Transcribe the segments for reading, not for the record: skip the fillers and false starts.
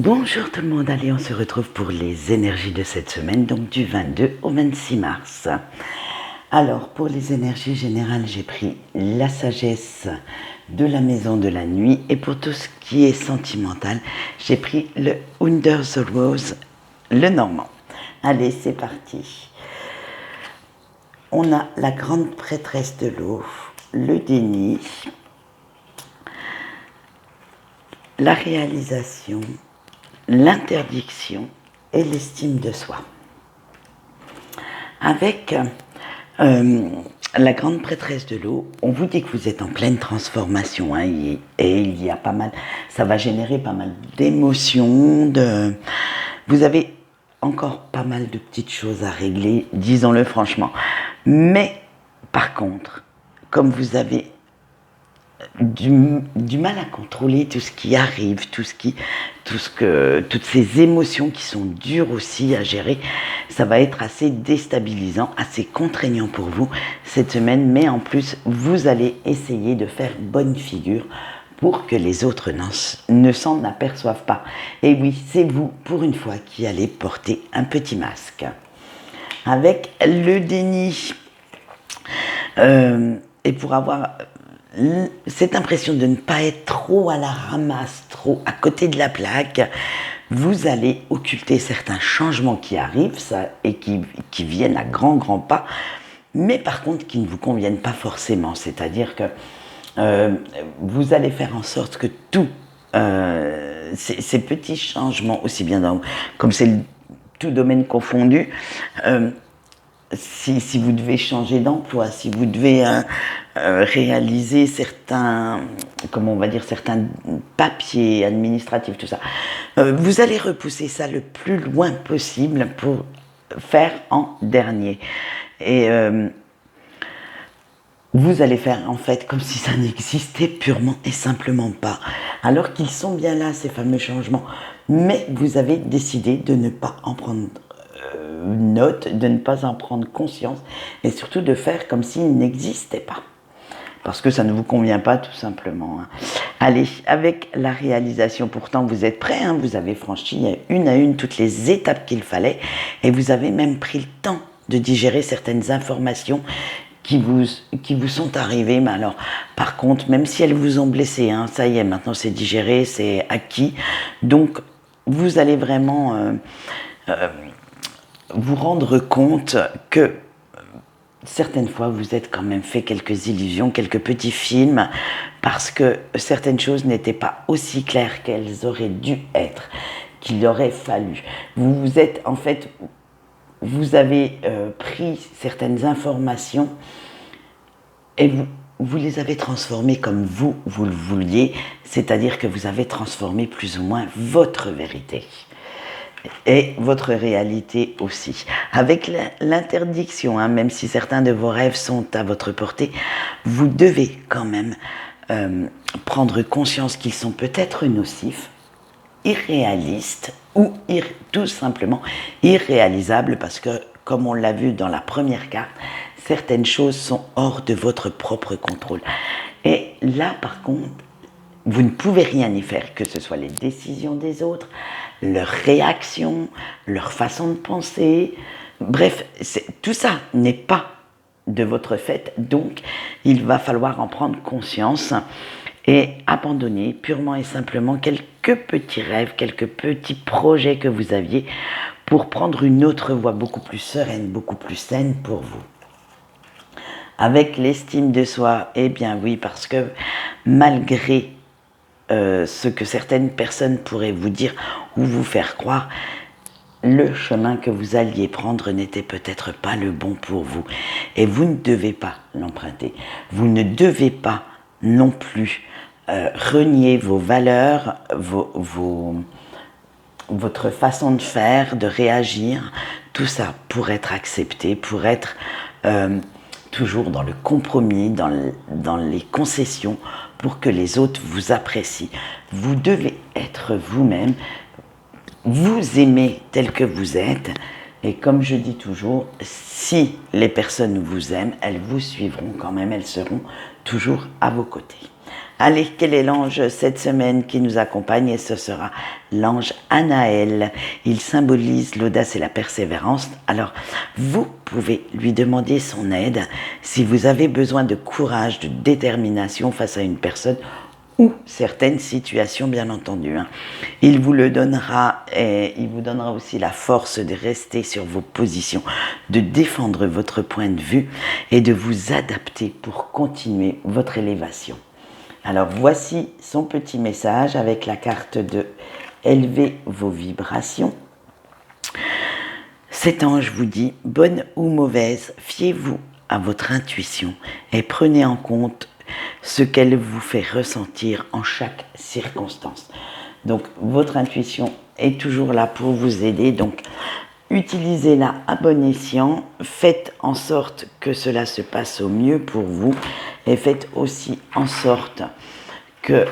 Bonjour tout le monde, allez on se retrouve pour les énergies de cette semaine, donc du 22 au 26 mars. Alors pour les énergies générales, j'ai pris la sagesse de la maison de la nuit, et pour tout ce qui est sentimental, j'ai pris le Under the Rose, le normand. Allez, c'est parti. On a la grande prêtresse de l'eau, le déni, la réalisation, l'interdiction et l'estime de soi. Avec la grande prêtresse de l'eau, on vous dit que vous êtes en pleine transformation, hein, et il y a pas mal, ça va générer pas mal d'émotions, vous avez encore pas mal de petites choses à régler, disons-le franchement. Mais par contre, comme vous avez du mal à contrôler tout ce qui arrive, toutes ces émotions qui sont dures aussi à gérer, ça va être assez déstabilisant, assez contraignant pour vous cette semaine, mais en plus, vous allez essayer de faire bonne figure pour que les autres ne s'en aperçoivent pas. Et oui, c'est vous, pour une fois, qui allez porter un petit masque. Avec le déni, et pour avoir cette impression de ne pas être trop à la ramasse, trop à côté de la plaque, vous allez occulter certains changements qui arrivent et qui viennent à grands pas, mais par contre qui ne vous conviennent pas forcément. C'est-à-dire que vous allez faire en sorte que ces petits changements, aussi bien comme c'est tout domaine confondu, si vous devez changer d'emploi, si vous devez réaliser certains papiers administratifs, tout ça, vous allez repousser ça le plus loin possible pour faire en dernier. Et vous allez faire en fait comme si ça n'existait purement et simplement pas, alors qu'ils sont bien là, ces fameux changements, mais vous avez décidé de ne pas en prendre note, de ne pas en prendre conscience, et surtout de faire comme s'il n'existait pas, parce que ça ne vous convient pas tout simplement. Allez, avec la réalisation, pourtant vous êtes prêts, hein, vous avez franchi une à une toutes les étapes qu'il fallait, et vous avez même pris le temps de digérer certaines informations qui vous sont arrivées. Mais alors, par contre, même si elles vous ont blessé, hein, ça y est, maintenant c'est digéré, c'est acquis, donc vous allez vraiment vous rendre compte que certaines fois, vous êtes quand même fait quelques illusions, quelques petits films, parce que certaines choses n'étaient pas aussi claires qu'elles auraient dû être, qu'il aurait fallu. Vous avez pris certaines informations et vous les avez transformées comme vous le vouliez, c'est-à-dire que vous avez transformé plus ou moins votre vérité. Et votre réalité aussi. Avec l'interdiction, hein, même si certains de vos rêves sont à votre portée, vous devez quand même prendre conscience qu'ils sont peut-être nocifs, irréalistes ou tout simplement irréalisables, parce que, comme on l'a vu dans la première carte, certaines choses sont hors de votre propre contrôle. Et là, par contre, vous ne pouvez rien y faire, que ce soit les décisions des autres, leurs réactions, leur façon de penser. Bref, tout ça n'est pas de votre fait, donc il va falloir en prendre conscience et abandonner purement et simplement quelques petits rêves, quelques petits projets que vous aviez pour prendre une autre voie beaucoup plus sereine, beaucoup plus saine pour vous. Avec l'estime de soi, eh bien oui, parce que malgré ce que certaines personnes pourraient vous dire ou vous faire croire, le chemin que vous alliez prendre n'était peut-être pas le bon pour vous. Et vous ne devez pas l'emprunter. Vous ne devez pas non plus renier vos valeurs, votre façon de faire, de réagir, tout ça pour être accepté, pour être toujours dans le compromis, dans les concessions, pour que les autres vous apprécient. Vous devez être vous-même, vous aimer tel que vous êtes, et comme je dis toujours, si les personnes vous aiment, elles vous suivront quand même, elles seront toujours à vos côtés. Allez, quel est l'ange cette semaine qui nous accompagne? Et ce sera l'ange Anaël. Il symbolise l'audace et la persévérance. Alors, vous pouvez lui demander son aide si vous avez besoin de courage, de détermination face à une personne ou certaines situations, bien entendu. Il vous le donnera et il vous donnera aussi la force de rester sur vos positions, de défendre votre point de vue et de vous adapter pour continuer votre élévation. Alors voici son petit message avec la carte de élever vos vibrations. Cet ange vous dit, bonne ou mauvaise, fiez-vous à votre intuition et prenez en compte ce qu'elle vous fait ressentir en chaque circonstance. Donc votre intuition est toujours là pour vous aider, donc utilisez-la à bon escient, faites en sorte que cela se passe au mieux pour vous et faites aussi en sorte que,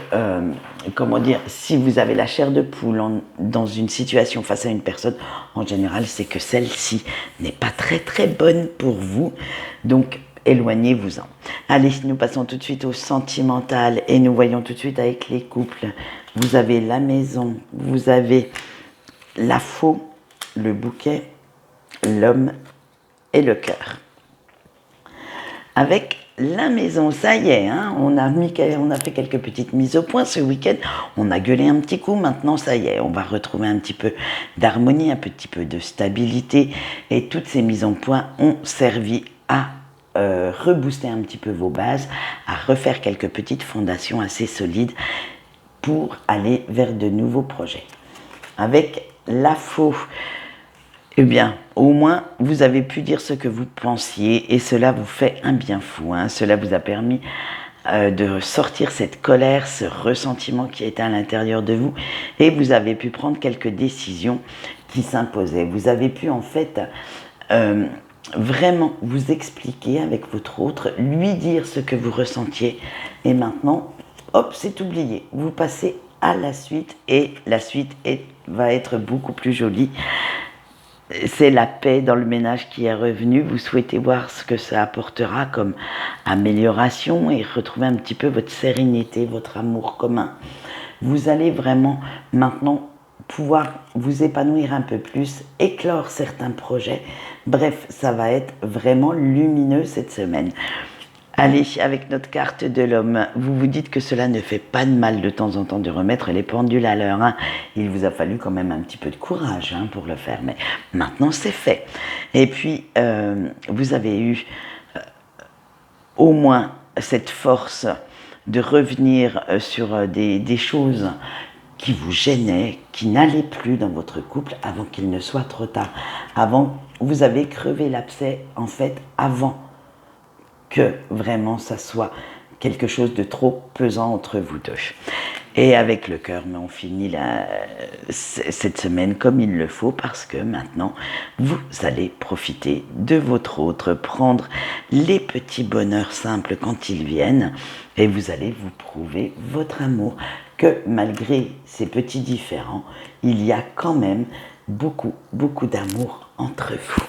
si vous avez la chair de poule dans une situation face à une personne, en général, c'est que celle-ci n'est pas très très bonne pour vous, donc éloignez-vous-en. Allez, nous passons tout de suite au sentimental et nous voyons tout de suite avec les couples. Vous avez la maison, vous avez la faux, le bouquet, l'homme et le cœur. Avec la maison, ça y est, on a fait quelques petites mises au point ce week-end, on a gueulé un petit coup, maintenant ça y est, on va retrouver un petit peu d'harmonie, un petit peu de stabilité, et toutes ces mises au point ont servi à rebooster un petit peu vos bases, à refaire quelques petites fondations assez solides pour aller vers de nouveaux projets. Avec la faux, eh bien, au moins, vous avez pu dire ce que vous pensiez et cela vous fait un bien fou. Cela vous a permis de sortir cette colère, ce ressentiment qui était à l'intérieur de vous et vous avez pu prendre quelques décisions qui s'imposaient. Vous avez pu en fait vraiment vous expliquer avec votre autre, lui dire ce que vous ressentiez et maintenant, hop, c'est oublié. Vous passez à la suite et la suite va être beaucoup plus jolie. C'est la paix dans le ménage qui est revenue. Vous souhaitez voir ce que ça apportera comme amélioration et retrouver un petit peu votre sérénité, votre amour commun. Vous allez vraiment maintenant pouvoir vous épanouir un peu plus, éclore certains projets. Bref, ça va être vraiment lumineux cette semaine. Allez, avec notre carte de l'homme, vous vous dites que cela ne fait pas de mal de temps en temps de remettre les pendules à l'heure. Il vous a fallu quand même un petit peu de courage pour le faire, mais maintenant c'est fait. Et puis, vous avez eu au moins cette force de revenir sur des choses qui vous gênaient, qui n'allaient plus dans votre couple avant qu'il ne soit trop tard. Vous avez crevé l'abcès, en fait, avant que vraiment ça soit quelque chose de trop pesant entre vous deux. Et avec le cœur, mais on finit cette semaine comme il le faut parce que maintenant, vous allez profiter de votre autre, prendre les petits bonheurs simples quand ils viennent et vous allez vous prouver votre amour, que malgré ces petits différends, il y a quand même beaucoup, beaucoup d'amour entre vous.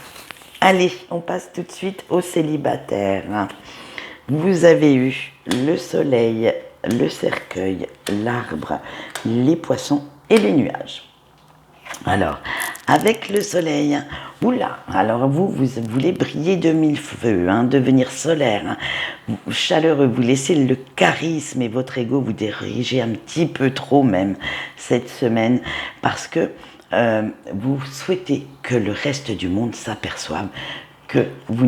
Allez, on passe tout de suite aux célibataires. Vous avez eu le soleil, le cercueil, l'arbre, les poissons et les nuages. Alors, avec le soleil, alors vous voulez briller de mille feux, devenir solaire, chaleureux, vous laissez le charisme et votre ego vous diriger un petit peu trop même cette semaine parce que vous souhaitez que le reste du monde s'aperçoive que vous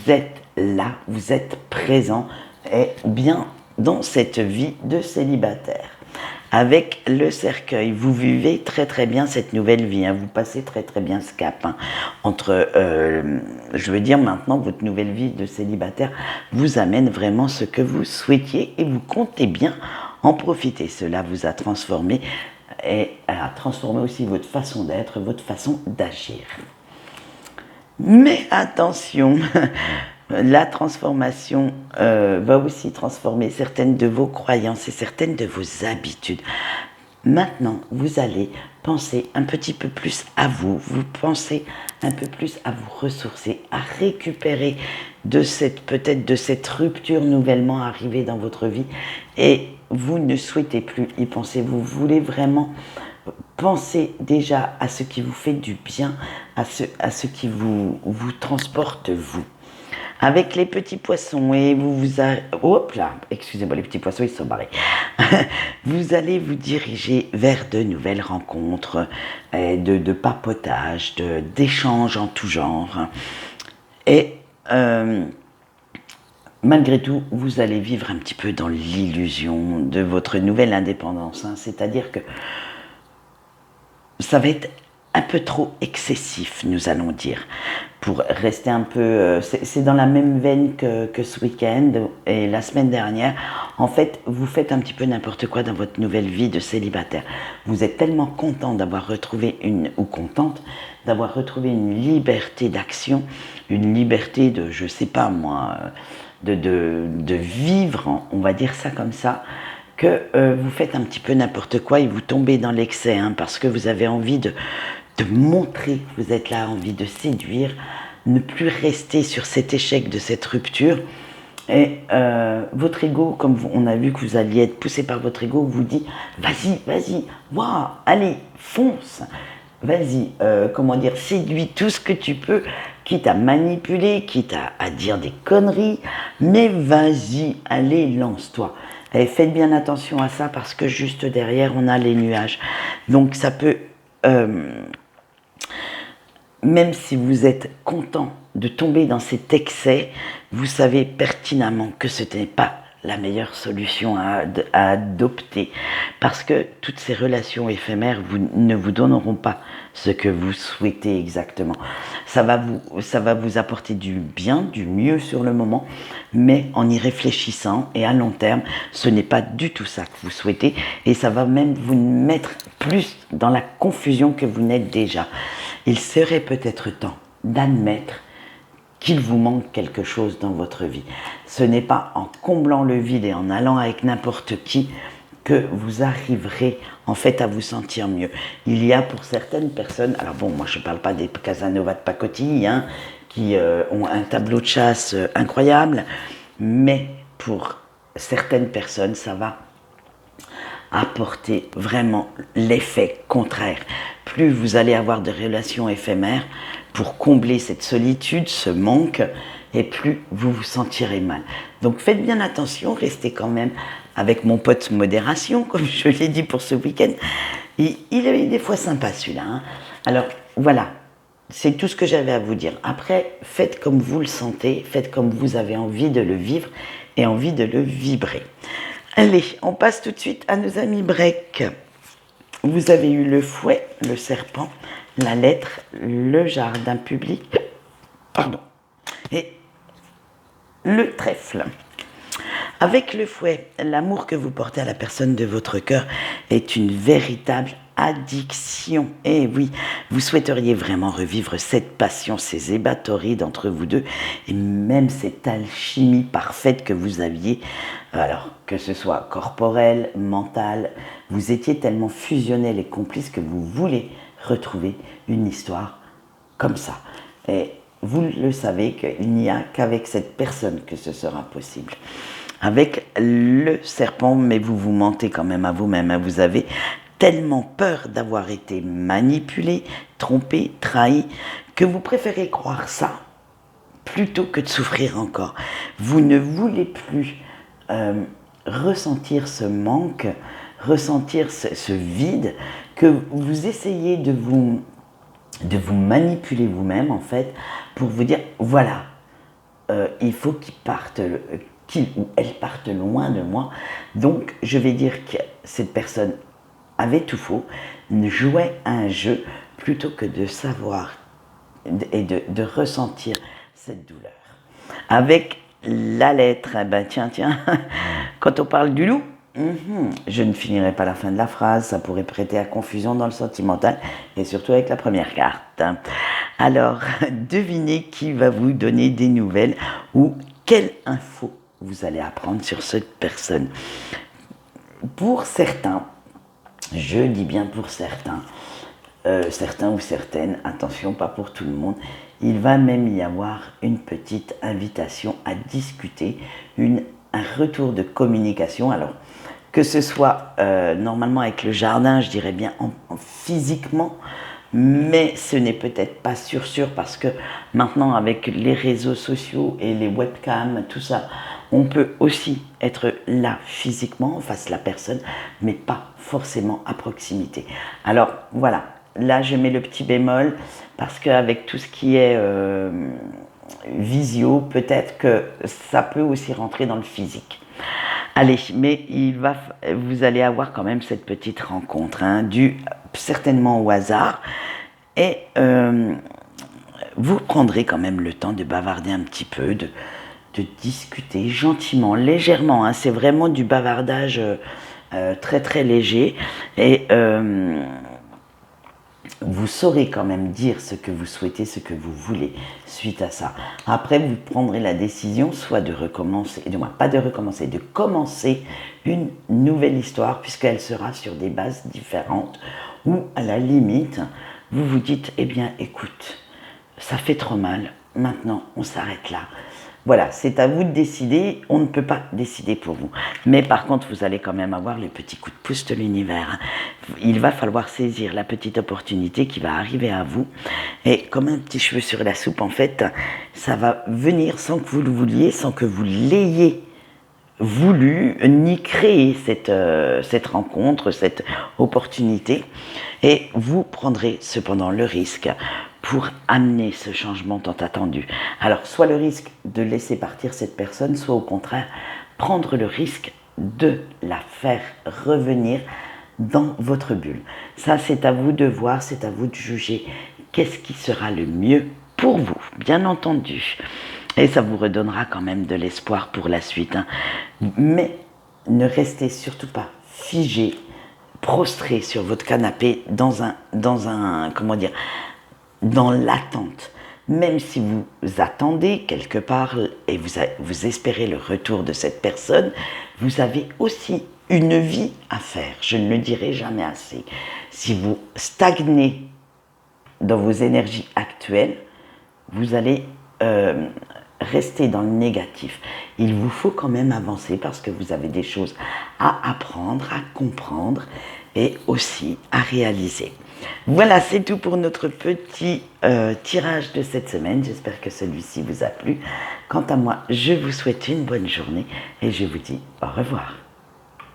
êtes là, vous êtes présent et bien dans cette vie de célibataire. Avec le cercueil, vous vivez très très bien cette nouvelle vie, vous passez très très bien ce cap entre, je veux dire maintenant, votre nouvelle vie de célibataire vous amène vraiment ce que vous souhaitiez et vous comptez bien en profiter. Cela vous a transformé et à transformer aussi votre façon d'être, votre façon d'agir. Mais attention, la transformation va aussi transformer certaines de vos croyances et certaines de vos habitudes. Maintenant, vous allez penser un petit peu plus à vous, vous pensez un peu plus à vous ressourcer, à récupérer de peut-être de cette rupture nouvellement arrivée dans votre vie, et vous ne souhaitez plus y penser, vous voulez vraiment penser déjà à ce qui vous fait du bien, à ce qui vous transporte vous. Avec les petits poissons, et hop là, excusez-moi, les petits poissons, ils sont barrés. Vous allez vous diriger vers de nouvelles rencontres, de papotage, d'échanges en tout genre. Et malgré tout, vous allez vivre un petit peu dans l'illusion de votre nouvelle indépendance. C'est-à-dire que ça va être un peu trop excessif, nous allons dire, pour rester un peu... c'est dans la même veine que ce week-end et la semaine dernière. En fait, vous faites un petit peu n'importe quoi dans votre nouvelle vie de célibataire. Vous êtes tellement content d'avoir retrouvé contente d'avoir retrouvé une liberté d'action, une liberté de, je sais pas moi, de vivre, on va dire ça comme ça, que vous faites un petit peu n'importe quoi et vous tombez dans l'excès, parce que vous avez envie de montrer, vous êtes là, envie de séduire, ne plus rester sur cet échec de cette rupture. Et votre ego, comme on a vu que vous alliez être poussé par votre ego, vous dit vas-y, waouh, allez, fonce, vas-y, séduis tout ce que tu peux, quitte à manipuler, quitte à dire des conneries, mais vas-y, allez, lance-toi. Et faites bien attention à ça parce que juste derrière, on a les nuages. Donc ça peut, même si vous êtes content de tomber dans cet excès, vous savez pertinemment que ce n'est pas la meilleure solution à adopter, parce que toutes ces relations éphémères ne vous donneront pas ce que vous souhaitez exactement. Ça va vous apporter du bien, du mieux sur le moment, mais en y réfléchissant et à long terme, ce n'est pas du tout ça que vous souhaitez, et ça va même vous mettre plus dans la confusion que vous n'êtes déjà. Il serait peut-être temps d'admettre qu'il vous manque quelque chose dans votre vie. Ce n'est pas en comblant le vide et en allant avec n'importe qui que vous arriverez en fait à vous sentir mieux. Il y a pour certaines personnes, alors bon, moi je ne parle pas des Casanova de pacotille, qui ont un tableau de chasse incroyable, mais pour certaines personnes, ça va apporter vraiment l'effet contraire. Plus vous allez avoir de relations éphémères pour combler cette solitude, ce manque, et plus vous vous sentirez mal. Donc faites bien attention, restez quand même avec mon pote modération, comme je l'ai dit pour ce week-end. Et il est des fois sympa celui-là. Alors voilà, c'est tout ce que j'avais à vous dire. Après, faites comme vous le sentez, faites comme vous avez envie de le vivre et envie de le vibrer. Allez, on passe tout de suite à nos amis break. Vous avez eu le fouet, le serpent, la lettre, le jardin public, et le trèfle. Avec le fouet, l'amour que vous portez à la personne de votre cœur est une véritable addiction. Et oui, vous souhaiteriez vraiment revivre cette passion, ces ébatories d'entre vous deux, et même cette alchimie parfaite que vous aviez, alors que ce soit corporel, mental, vous étiez tellement fusionnels et complices que vous voulez retrouver une histoire comme ça. Et vous le savez qu'il n'y a qu'avec cette personne que ce sera possible. Avec le serpent, mais vous vous mentez quand même à vous-même. Vous avez tellement peur d'avoir été manipulé, trompé, trahi, que vous préférez croire ça plutôt que de souffrir encore. Vous ne voulez plus ressentir ce manque, ressentir ce vide, que vous essayez de vous manipuler vous-même en fait, pour vous dire voilà, il faut qu'il ou elle parte loin de moi, donc je vais dire que cette personne avait tout faux, jouait un jeu plutôt que de savoir et de ressentir cette douleur. Avec la lettre, tiens, quand on parle du loup, je ne finirai pas la fin de la phrase, ça pourrait prêter à confusion dans le sentimental, et surtout avec la première carte. Alors, devinez qui va vous donner des nouvelles ou quelle info vous allez apprendre sur cette personne. Pour certains, Je dis bien pour certains, certains ou certaines, attention, pas pour tout le monde. Il va même y avoir une petite invitation à discuter, un retour de communication. Alors, que ce soit normalement avec le jardin, je dirais bien physiquement, mais ce n'est peut-être pas sûr parce que maintenant avec les réseaux sociaux et les webcams, tout ça, on peut aussi être là physiquement en face de la personne, mais pas forcément à proximité. Alors voilà, là je mets le petit bémol parce qu'avec tout ce qui est visio, peut-être que ça peut aussi rentrer dans le physique. Allez, mais vous allez avoir quand même cette petite rencontre, hein, due certainement au hasard, et vous prendrez quand même le temps de bavarder un petit peu, de discuter gentiment, légèrement, hein, c'est vraiment du bavardage très très léger, et vous saurez quand même dire ce que vous souhaitez, ce que vous voulez suite à ça. Après, vous prendrez la décision soit de recommencer, du moins pas de recommencer, de commencer une nouvelle histoire puisqu'elle sera sur des bases différentes ou à la limite, vous vous dites, eh bien écoute, ça fait trop mal, maintenant on s'arrête là. Voilà, c'est à vous de décider, on ne peut pas décider pour vous. Mais par contre, vous allez quand même avoir les petits coups de pouce de l'univers. Il va falloir saisir la petite opportunité qui va arriver à vous. Et comme un petit cheveu sur la soupe, en fait, ça va venir sans que vous le vouliez, sans que vous l'ayez voulu, ni créer cette rencontre, cette opportunité. Et vous prendrez cependant le risque pour amener ce changement tant attendu. Alors, soit le risque de laisser partir cette personne, soit au contraire, prendre le risque de la faire revenir dans votre bulle. Ça, c'est à vous de voir, c'est à vous de juger qu'est-ce qui sera le mieux pour vous, bien entendu. Et ça vous redonnera quand même de l'espoir pour la suite, hein. Mais ne restez surtout pas figé, prostré sur votre canapé dans l'attente. Même si vous attendez quelque part et vous espérez le retour de cette personne, vous avez aussi une vie à faire. Je ne le dirai jamais assez. Si vous stagnez dans vos énergies actuelles, vous allez rester dans le négatif. Il vous faut quand même avancer parce que vous avez des choses à apprendre, à comprendre et aussi à réaliser. Voilà, c'est tout pour notre petit tirage de cette semaine. J'espère que celui-ci vous a plu. Quant à moi, je vous souhaite une bonne journée et je vous dis au revoir.